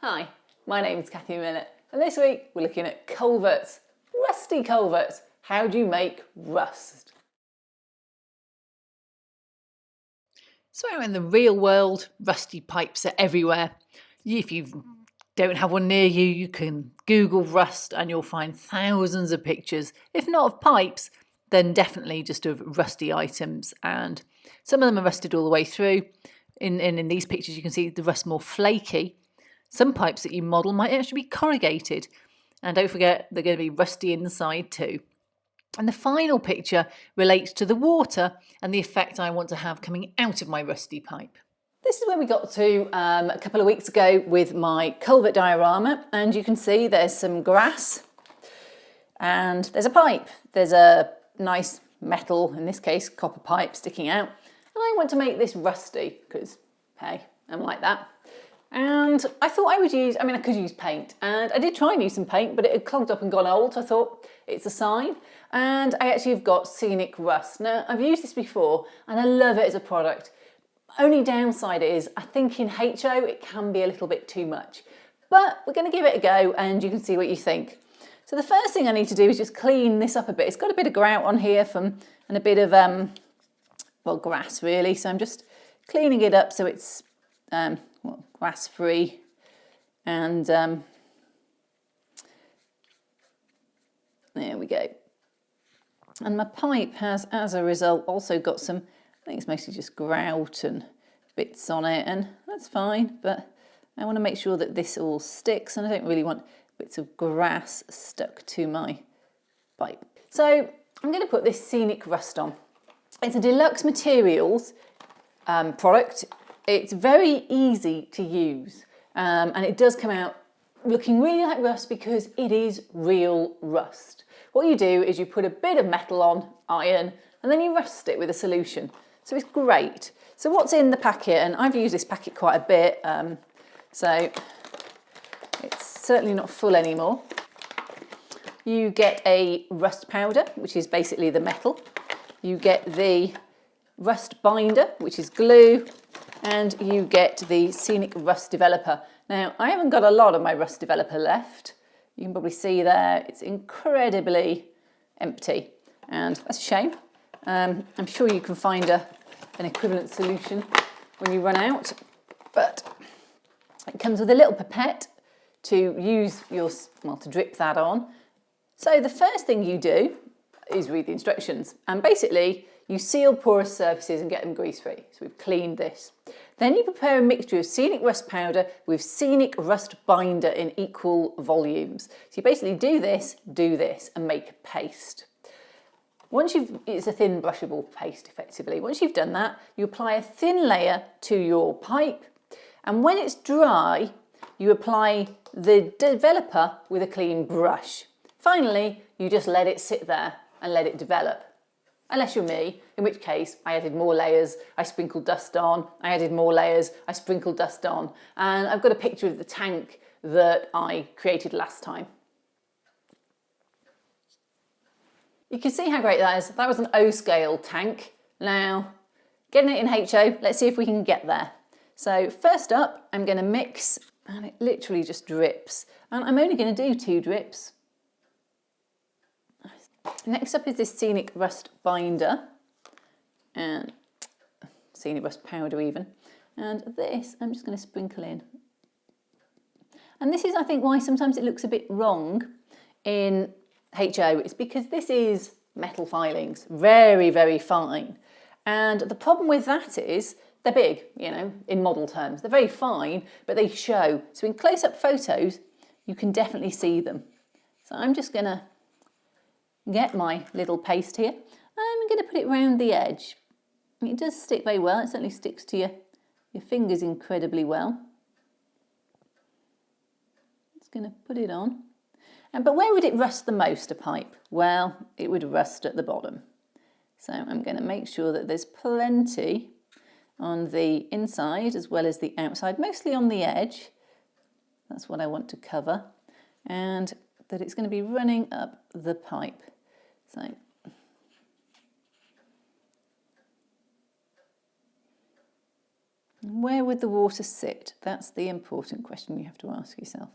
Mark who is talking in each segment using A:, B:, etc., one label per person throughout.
A: Hi, my name's Cathy Millett, and this week we're looking at culverts, rusty culverts. How do you make rust? So out in the real world, rusty pipes are everywhere. If you don't have one near you, you can Google rust and you'll find thousands of pictures, if not of pipes, then definitely just of rusty items. And some of them are rusted all the way through. In these pictures you can see the rust more flaky. Some pipes that you model might actually be corrugated. And don't forget, they're going to be rusty inside too. And the final picture relates to the water and the effect I want to have coming out of my rusty pipe. This is where we got to a couple of weeks ago with my culvert diorama, and you can see there's some grass and there's a pipe. There's a nice metal, in this case copper pipe, sticking out. And I want to make this rusty because, hey, I'm like that. And I thought I could use paint, and I did try and use some paint, but it had clogged up and gone old, so I thought it's a sign. And I actually have got Scenic Rust. Now, I've used this before and I love it as a product. Only downside is, I think in HO it can be a little bit too much, but we're going to give it a go and you can see what you think. So the first thing I need to do is just clean this up a bit. It's got a bit of grout on here and a bit of, grass really. So I'm just cleaning it up so it's, grass free, and there we go. And my pipe has, as a result, also got some, I think it's mostly just grout and bits on it, and that's fine, but I want to make sure that this all sticks, and I don't really want bits of grass stuck to my pipe. So I'm going to put this Scenic Rust on. It's a Deluxe Materials product. It's very easy to use, and it does come out looking really like rust because it is real rust. What you do is you put a bit of metal on, iron, and then you rust it with a solution. So it's great. So what's in the packet, and I've used this packet quite a bit, so it's certainly not full anymore. You get a rust powder, which is basically the metal. You get the rust binder, which is glue, and you get the Scenic Rust developer. Now, I haven't got a lot of my rust developer left. You can probably see there, it's incredibly empty, and that's a shame. I'm sure you can find an equivalent solution when you run out, but it comes with a little pipette to use to drip that on. So the first thing you do is read the instructions, and basically you seal porous surfaces and get them grease-free. So we've cleaned this. Then you prepare a mixture of Scenic Rust powder with Scenic Rust binder in equal volumes. So you basically do this, and make a paste. It's a thin brushable paste effectively. Once you've done that, you apply a thin layer to your pipe, and when it's dry, you apply the developer with a clean brush. Finally, you just let it sit there and let it develop. Unless you're me, in which case I added more layers, I sprinkled dust on, I added more layers, I sprinkled dust on, and I've got a picture of the tank that I created last time. You can see how great that is. That was an O-scale tank. Now, getting it in HO, let's see if we can get there. So first up, I'm going to mix, and it literally just drips. And I'm only going to do 2 drips. Next up is this Scenic Rust binder, and Scenic Rust powder even. And this, I'm just going to sprinkle in. And this is, I think, why sometimes it looks a bit wrong in HO. It's because this is metal filings, very, very fine. And the problem with that is they're big, in model terms. They're very fine, but they show. So in close-up photos, you can definitely see them. So I'm just going to get my little paste here. I'm going to put it around the edge. It does stick very well. It certainly sticks to your fingers incredibly well. Just going to put it on. But where would it rust the most, a pipe? Well, it would rust at the bottom. So I'm going to make sure that there's plenty on the inside as well as the outside, mostly on the edge. That's what I want to cover. And that it's going to be running up the pipe. So Where would the water sit? That's the important question you have to ask yourself.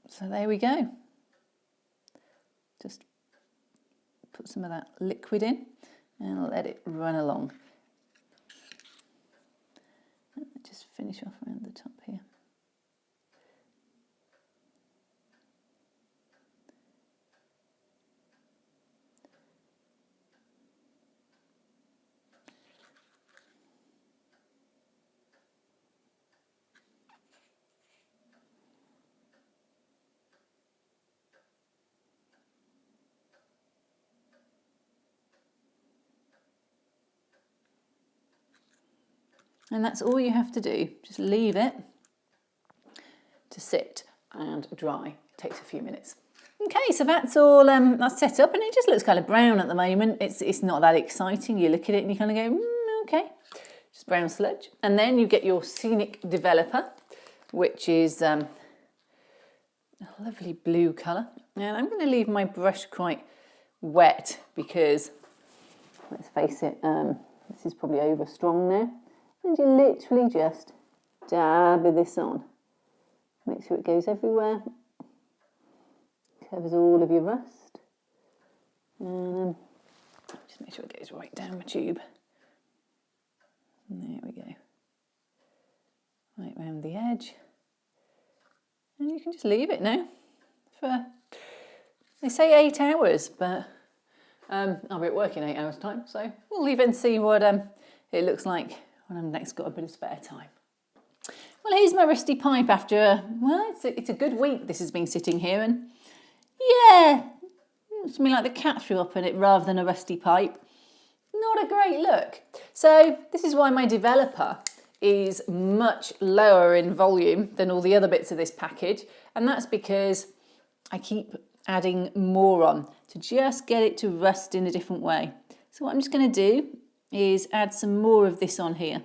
A: So there we go. Just put some of that liquid in and let it run along. And just finish off around the top here. And that's all you have to do. Just leave it to sit and dry. It takes a few minutes. Okay, so that's all that's set up, and it just looks kind of brown at the moment. It's not that exciting. You look at it and you kind of go, okay, just brown sludge. And then you get your scenic developer, which is a lovely blue colour. And I'm going to leave my brush quite wet because, let's face it, this is probably over strong now. And you literally just dab this on. Make sure it goes everywhere. Covers all of your rust. Just make sure it goes right down my tube. And there we go. Right round the edge. And you can just leave it now for, they say 8 hours, but I'll be at work in 8 hours' time. So we'll leave it and see what it looks like when I've next got a bit of spare time. Well, here's my rusty pipe after, well, it's a good week this has been sitting here, and yeah, it's something like the cat threw up in it rather than a rusty pipe. Not a great look. So this is why my developer is much lower in volume than all the other bits of this package, and that's because I keep adding more on to just get it to rust in a different way. So what I'm just going to do is add some more of this on here.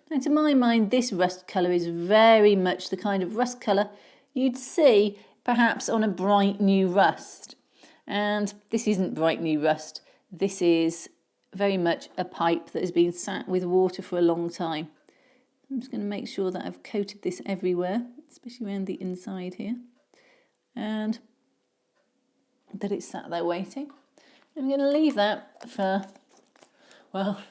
A: Now, to my mind, this rust colour is very much the kind of rust colour you'd see perhaps on a bright new rust. And this isn't bright new rust. This is very much a pipe that has been sat with water for a long time. I'm just going to make sure that I've coated this everywhere, especially around the inside here. And that it's sat there waiting. I'm going to leave that for, well,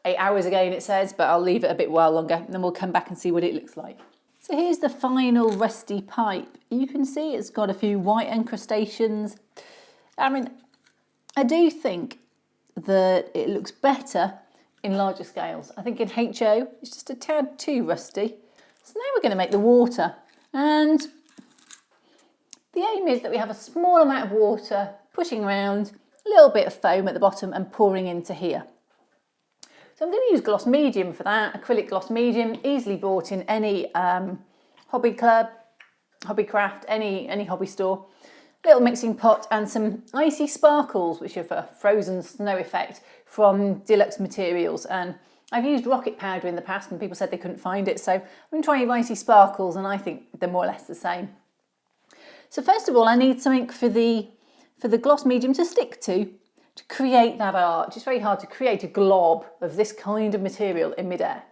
A: 8 hours again it says, but I'll leave it a bit while longer and then we'll come back and see what it looks like. So here's the final rusty pipe. You can see it's got a few white incrustations. I mean, I do think that it looks better in larger scales. I think in HO it's just a tad too rusty. So now we're going to make the water, and the aim is that we have a small amount of water pushing around, a little bit of foam at the bottom and pouring into here. So I'm going to use gloss medium for that, acrylic gloss medium, easily bought in any hobby club, hobby craft, any hobby store. Little mixing pot and some icy sparkles, which are for frozen snow effect from Deluxe Materials. And I've used rocket powder in the past and people said they couldn't find it. So I'm going to try icy sparkles and I think they're more or less the same. So first of all, I need something for the gloss medium to stick to create that arch. It's very hard to create a glob of this kind of material in midair.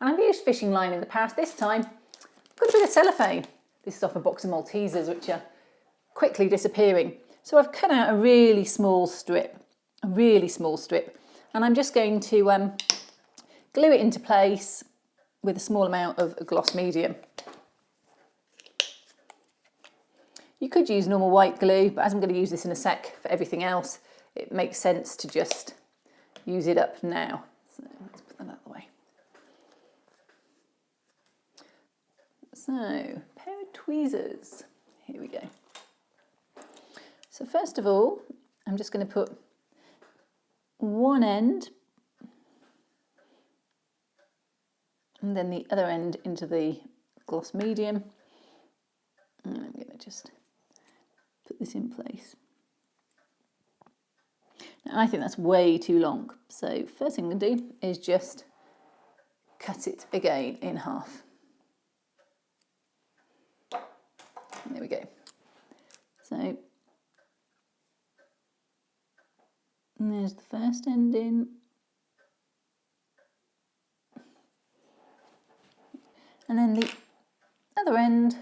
A: And I've used fishing line in the past. This time, I've got a bit of cellophane. This is off a box of Maltesers, which are quickly disappearing. So I've cut out a really small strip, and I'm just going to glue it into place with a small amount of gloss medium. You could use normal white glue, but as I'm going to use this in a sec for everything else, it makes sense to just use it up now. So let's put that out of the way. So, pair of tweezers. Here we go. So first of all, I'm just going to put one end and then the other end into the gloss medium. And I'm going to just put this in place. Now, I think that's way too long. So first thing I'm going to do is just cut it again in half. There we go. So And there's the first end in. And then the other end,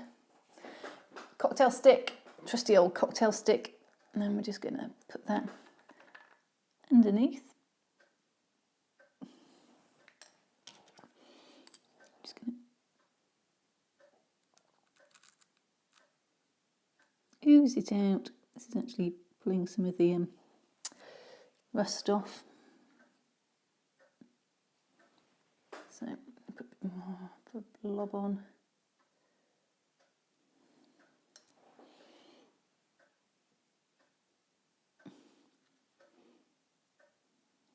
A: cocktail stick, trusty old cocktail stick. And then we're just going to put that underneath. Just going to ooze it out. This is actually pulling some of the rust off. So put a blob on.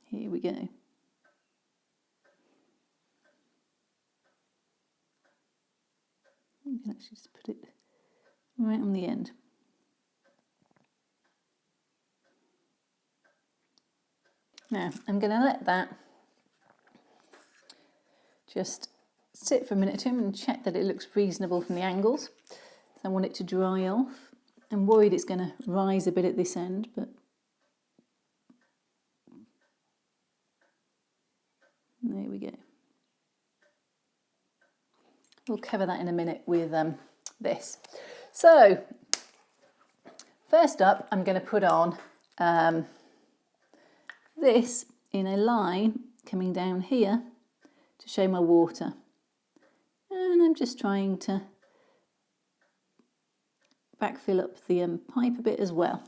A: Here we go. You can actually just put it right on the end. Now I'm going to let that just sit for a minute or two and check that it looks reasonable from the angles. So I want it to dry off. I'm worried it's going to rise a bit at this end, but there we go. We'll cover that in a minute with this. So first up, I'm going to put on this in a line coming down here to show my water. And I'm just trying to backfill up the pipe a bit as well.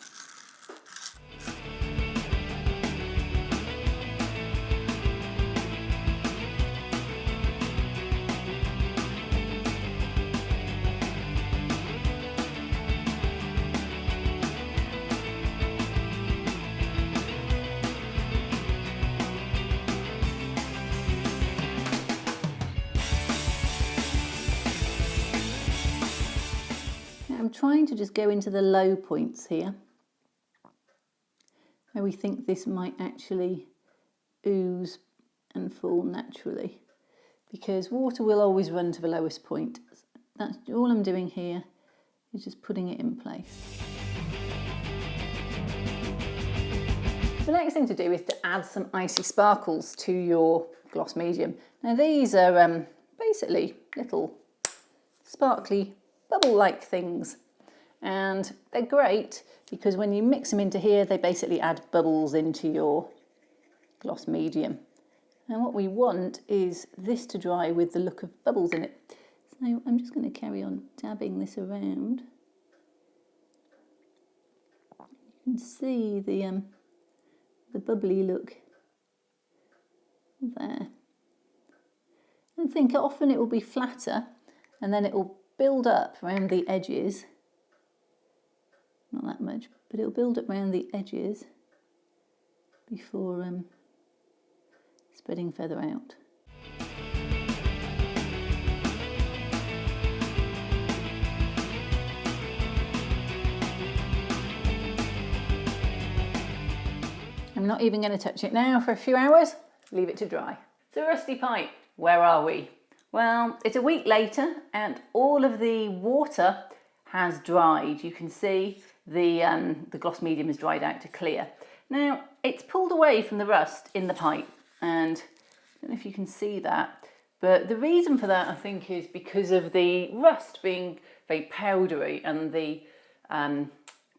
A: I'm trying to just go into the low points here, where we think this might actually ooze and fall naturally, because water will always run to the lowest point. That's all I'm doing here, is just putting it in place. The next thing to do is to add some icy sparkles to your gloss medium. Now these are basically little sparkly bubble-like things, and they're great because when you mix them into here, they basically add bubbles into your gloss medium. And what we want is this to dry with the look of bubbles in it. So I'm just going to carry on dabbing this around. You can see the bubbly look there. I think often it will be flatter and then it will build up around the edges, not that much, but it'll build up around the edges before spreading further out. I'm not even going to touch it now for a few hours, leave it to dry. So rusty pipe, where are we? Well, it's a week later and all of the water has dried. You can see the gloss medium has dried out to clear. Now, it's pulled away from the rust in the pipe, and I don't know if you can see that, but the reason for that, I think, is because of the rust being very powdery and the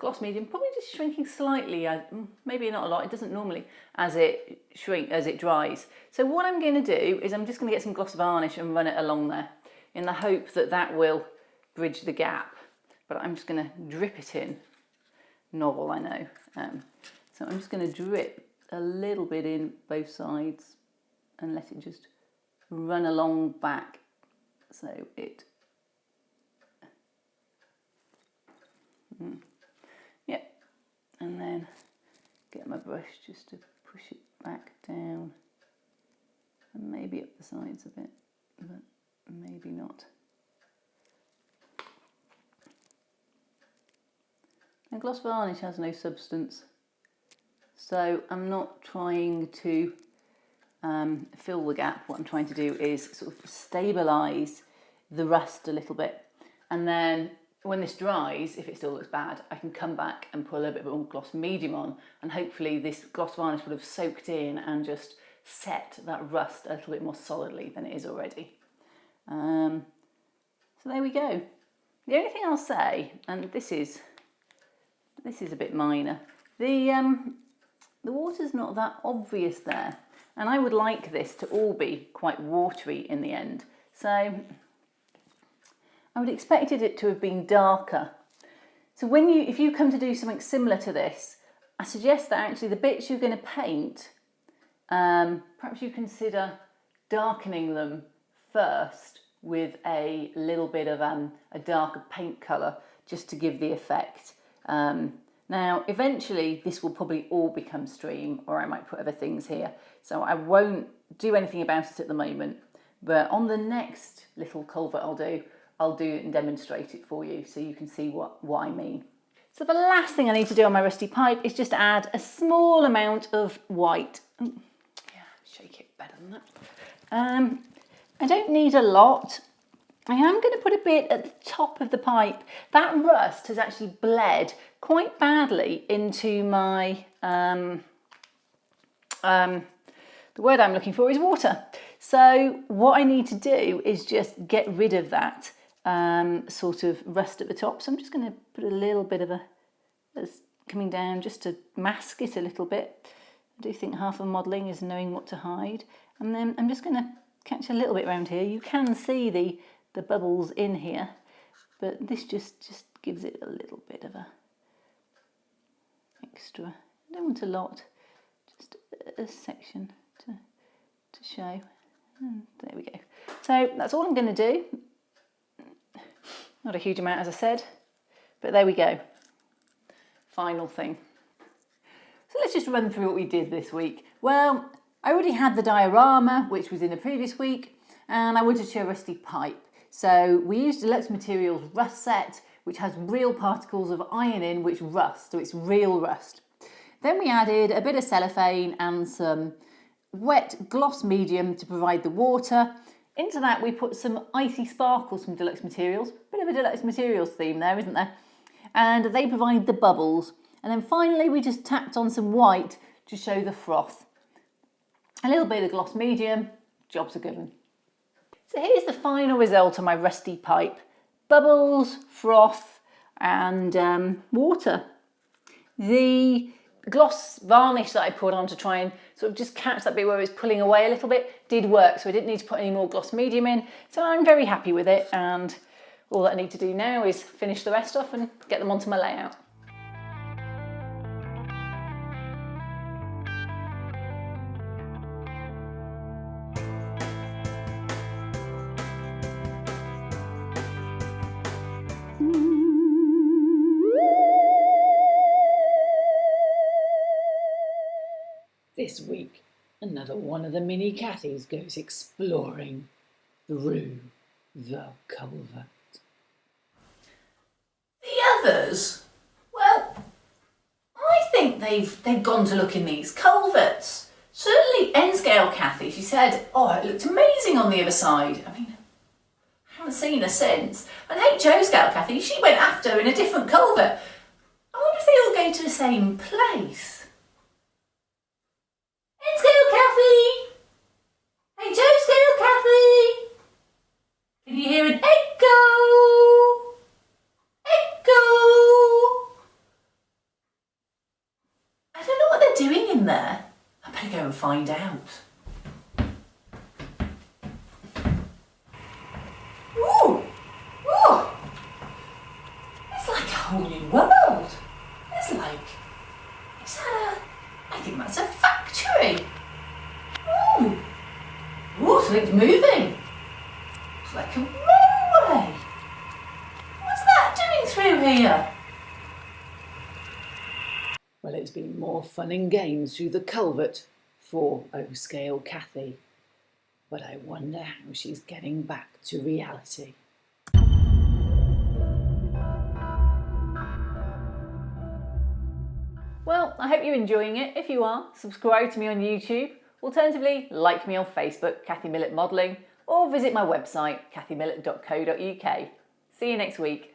A: gloss medium probably just shrinking slightly, maybe not a lot, it doesn't normally, as it dries. So what I'm going to do is I'm just going to get some gloss varnish and run it along there in the hope that that will bridge the gap. But I'm just going to drip it in. Novel, I know. So I'm just going to drip a little bit in both sides and let it just run along back so it... Yeah, and then get my brush just to push it back down and maybe up the sides a bit, but maybe not. And gloss varnish has no substance, so I'm not trying to fill the gap. What I'm trying to do is sort of stabilise the rust a little bit and then when this dries, if it still looks bad, I can come back and put a little bit more gloss medium on, and hopefully this gloss varnish would have soaked in and just set that rust a little bit more solidly than it is already. So there we go. The only thing I'll say, and this is a bit minor, the water's not that obvious there, and I would like this to all be quite watery in the end. So I would expected it to have been darker. So if you come to do something similar to this, I suggest that actually the bits you're going to paint, perhaps you consider darkening them first with a little bit of a darker paint colour, just to give the effect. Now, eventually this will probably all become stream, or I might put other things here. So I won't do anything about it at the moment, but on the next little culvert I'll do it and demonstrate it for you so you can see what I mean. So the last thing I need to do on my rusty pipe is just add a small amount of white. Yeah, shake it better than that. I don't need a lot. I am going to put a bit at the top of the pipe. That rust has actually bled quite badly into my, the word I'm looking for is water. So what I need to do is just get rid of that sort of rust at the top. So I'm just going to put a little bit of coming down just to mask it a little bit. I do think half of modelling is knowing what to hide. And then I'm just going to catch a little bit around here. You can see the bubbles in here, but this just gives it a little bit of a extra. I don't want a lot, just a section to show. And there we go. So that's all I'm going to do. Not a huge amount, as I said, but there we go. Final thing. So let's just run through what we did this week. Well, I already had the diorama, which was in the previous week, and I wanted to show a rusty pipe. So we used Deluxe Materials Rust set, which has real particles of iron in which rust, so it's real rust. Then we added a bit of cellophane and some wet gloss medium to provide the water. Into that we put some icy sparkles from Deluxe Materials. Bit of a Deluxe Materials theme there, isn't there? And they provide the bubbles. And then finally we just tapped on some white to show the froth. A little bit of gloss medium, jobs are given. So here's the final result of my rusty pipe. Bubbles, froth and water. The gloss varnish that I put on to try and sort of just catch that bit where it was pulling away a little bit did work, so I didn't need to put any more gloss medium in. So I'm very happy with it, and all that I need to do now is finish the rest off and get them onto my layout.
B: This week, another one of the mini Cathys goes exploring through the culvert.
A: The others? Well, I think they've gone to look in these culverts. Certainly N-scale Cathy, she said, oh, it looked amazing on the other side. I mean, I haven't seen her since. And HO-scale Cathy, she went after in a different culvert. I wonder if they all go to the same place. N-scale Cathy! HO-scale Cathy! Can you hear an echo? Echo! I don't know what they're doing in there. I better go and find out. Ooh! Ooh! It's like a whole new world. It's like... I think that's a factory. Ooh! Ooh, something's moving. It's like a railway. What's that doing through here?
B: Well, it's been more fun and games through the culvert for O-scale Cathy, but I wonder how she's getting back to reality.
A: Well, I hope you're enjoying it. If you are, subscribe to me on YouTube. Alternatively, like me on Facebook, Cathy Millett Modelling, or visit my website, cathymillett.co.uk. See you next week.